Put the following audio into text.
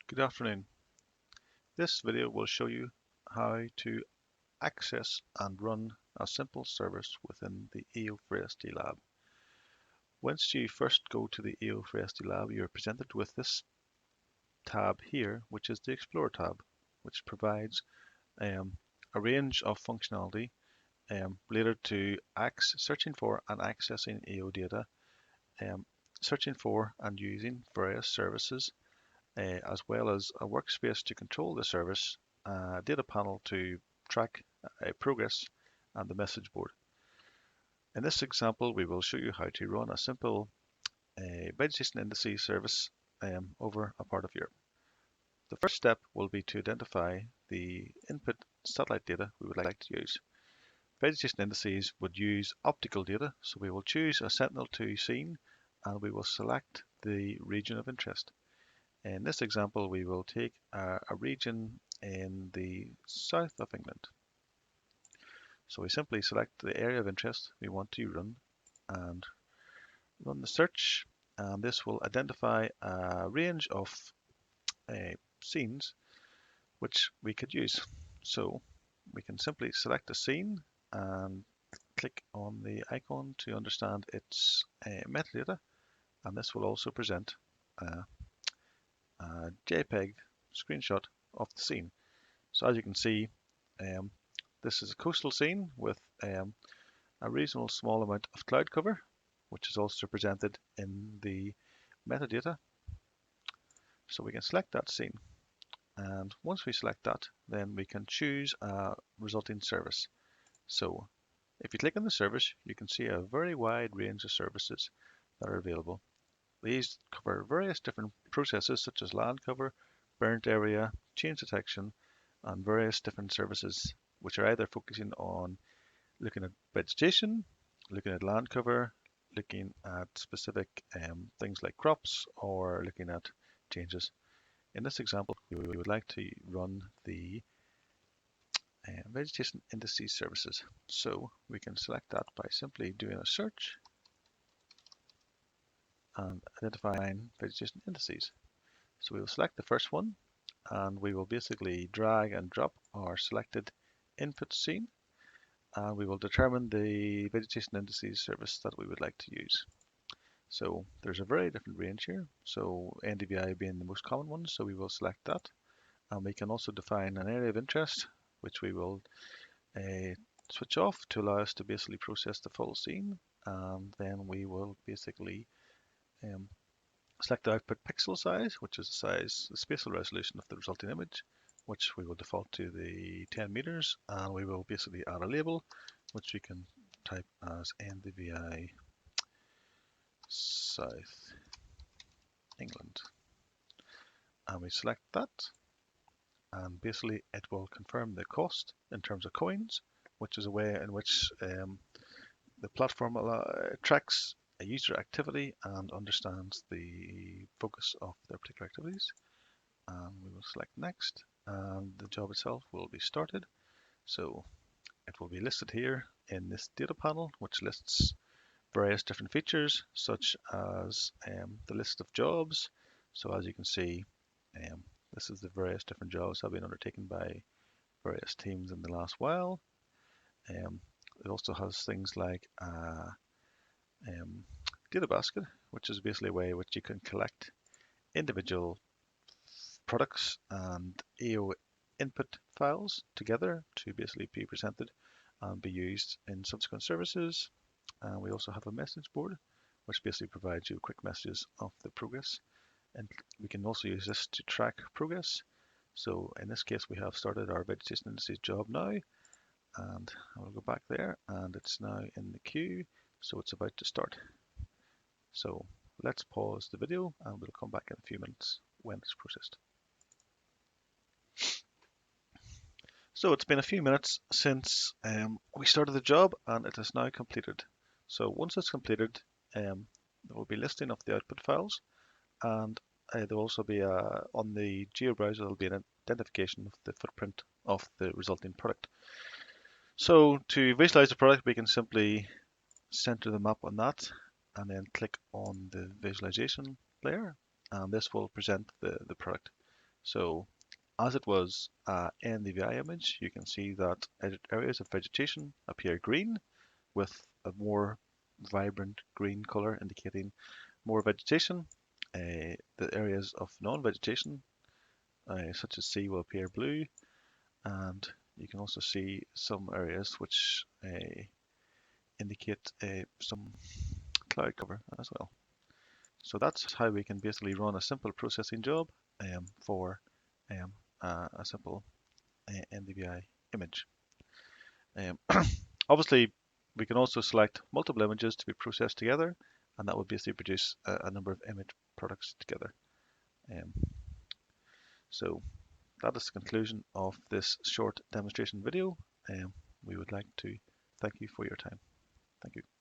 Good afternoon. This video will show you how to access and run a simple service within the EO4SD Lab. Once you first go to the EO4SD Lab, you're presented with this tab here, which is the Explorer tab, which provides a range of functionality related to searching for and accessing EO data, searching for and using various services, as well as a workspace to control the service, a data panel to track progress, and the message board. In this example, we will show you how to run a simple Vegetation Indices service over a part of Europe. The first step will be to identify the input satellite data we would like to use. Vegetation Indices would use optical data, so we will choose a Sentinel-2 scene and we will select the region of interest. In this example, we will take a region in the south of England. So we simply select the area of interest we want to run and run the search, and this will identify a range of scenes which we could use. So we can simply select a scene and click on the icon to understand its metadata, and this will also present a JPEG screenshot of the scene. So as you can see, this is a coastal scene with a reasonable small amount of cloud cover, which is also presented in the metadata. So we can select that scene, and once we select that, then we can choose a resulting service. So if you click on the service, you can see a very wide range of services that are available. These cover various different processes such as land cover, burnt area, change detection, and various different services which are either focusing on looking at vegetation, looking at land cover, looking at specific things like crops, or looking at changes. In this example, we would like to run the Vegetation Indices services. So we can select that by simply doing a search and identifying Vegetation Indices. So we will select the first one, and we will basically drag and drop our selected input scene, and we will determine the Vegetation Indices service that we would like to use. So there's a very different range here, so NDVI being the most common one, so we will select that. And we can also define an area of interest, which we will switch off to allow us to basically process the full scene, and then we will basically select the output pixel size, which is the spatial resolution of the resulting image, which we will default to the 10 meters, and we will basically add a label, which we can type as NDVI South England. And we select that, and basically it will confirm the cost in terms of coins, which is a way in which the platform tracks a user activity and understands the focus of their particular activities. And we will select next, and the job itself will be started. So it will be listed here in this data panel, which lists various different features such as the list of jobs. So as you can see, this is the various different jobs that have been undertaken by various teams in the last while. It also has things like data basket, which is basically a way in which you can collect individual products and EO input files together to basically be presented and be used in subsequent services. And we also have a message board, which basically provides you quick messages of the progress. And we can also use this to track progress. So in this case, we have started our Vegetation Indices job now, and I will go back there, and it's now in the queue, so it's about to start. So let's pause the video, and we'll come back in a few minutes when it's processed. So it's been a few minutes since we started the job, and it is now completed. So once it's completed, there will be listing of the output files, and there will also be on the geo browser there will be an identification of the footprint of the resulting product. So to visualize the product, we can simply center the map on that and then click on the visualization layer, and this will present the product. So as it was a NDVI image, you can see that areas of vegetation appear green with a more vibrant green color indicating more vegetation. The areas of non-vegetation, such as sea, will appear blue, and you can also see some areas which indicate some cloud cover as well. So that's how we can basically run a simple processing job for a simple NDVI image. Um, obviously, we can also select multiple images to be processed together, and that will basically produce a number of image products together. Um, so that is the conclusion of this short demonstration video. We would like to thank you for your time. Thank you.